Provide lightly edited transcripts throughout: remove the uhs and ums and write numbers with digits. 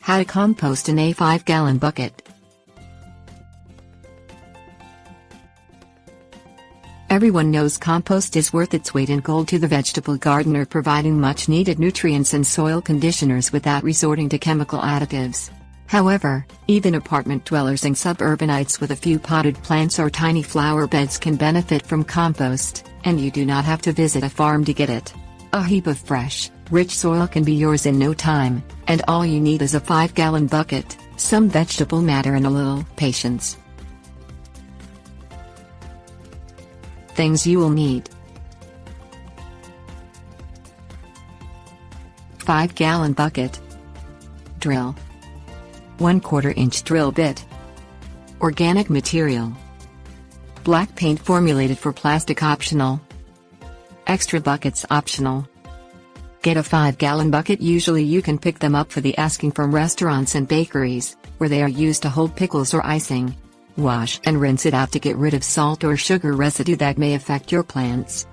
How to compost in a 5-gallon bucket. Everyone knows compost is worth its weight in gold to the vegetable gardener, providing much needed nutrients and soil conditioners without resorting to chemical additives. However, even apartment dwellers and suburbanites with a few potted plants or tiny flower beds can benefit from compost, and you do not have to visit a farm to get it. A heap of fresh, rich soil can be yours in no time, and all you need is a 5-gallon bucket, some vegetable matter and a little patience. Things you will need: 5-gallon bucket, drill, 1/4 inch drill bit, organic material, black paint formulated for plastic optional, extra buckets optional. Get a 5-gallon bucket. Usually you can pick them up for the asking from restaurants and bakeries, where they are used to hold pickles or icing. Wash and rinse it out to get rid of salt or sugar residue that may affect your plants.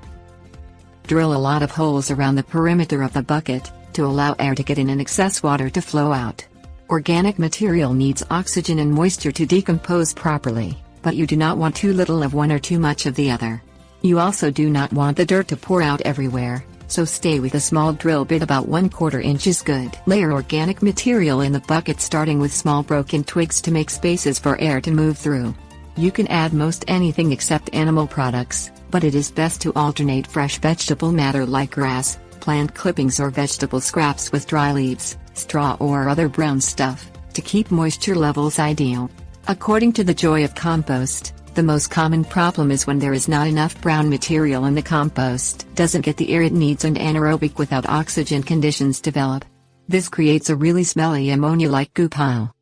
Drill a lot of holes around the perimeter of the bucket, to allow air to get in and excess water to flow out. Organic material needs oxygen and moisture to decompose properly, but you do not want too little of one or too much of the other. You also do not want the dirt to pour out everywhere, so stay with a small drill bit. About 1/4 inch is good. Layer organic material in the bucket, starting with small broken twigs to make spaces for air to move through. You can add most anything except animal products, but it is best to alternate fresh vegetable matter like grass, plant clippings or vegetable scraps with dry leaves, straw or other brown stuff, to keep moisture levels ideal. According to The Joy of Compost, the most common problem is when there is not enough brown material and the compost doesn't get the air it needs and anaerobic without oxygen conditions develop. This creates a really smelly ammonia-like goo pile.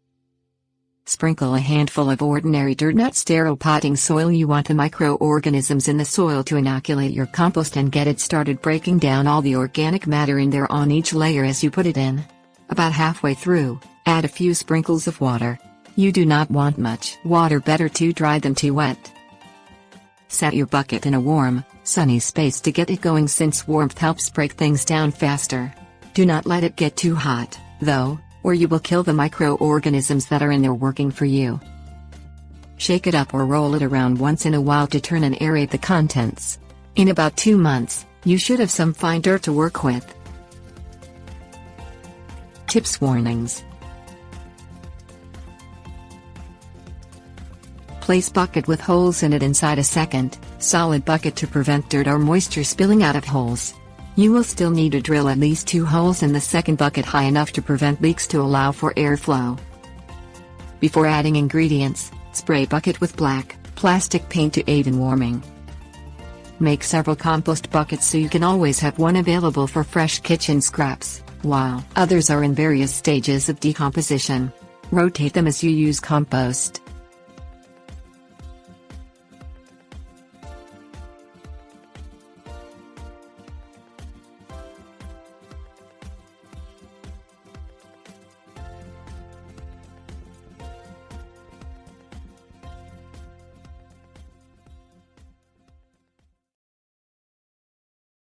Sprinkle a handful of ordinary dirt, not sterile potting soil. You want the microorganisms in the soil to inoculate your compost and get it started breaking down all the organic matter in there on each layer as you put it in. About halfway through, add a few sprinkles of water. You do not want much water, better too dry than too wet. Set your bucket in a warm, sunny space to get it going, since warmth helps break things down faster. Do not let it get too hot, though, or you will kill the microorganisms that are in there working for you. Shake it up or roll it around once in a while to turn and aerate the contents. In about 2 months, you should have some fine dirt to work with. Tips: warnings. Place bucket with holes in it inside a second, solid bucket to prevent dirt or moisture spilling out of holes. You will still need to drill at least 2 holes in the second bucket high enough to prevent leaks to allow for airflow. Before adding ingredients, spray bucket with black, plastic paint to aid in warming. Make several compost buckets so you can always have one available for fresh kitchen scraps, while others are in various stages of decomposition. Rotate them as you use compost.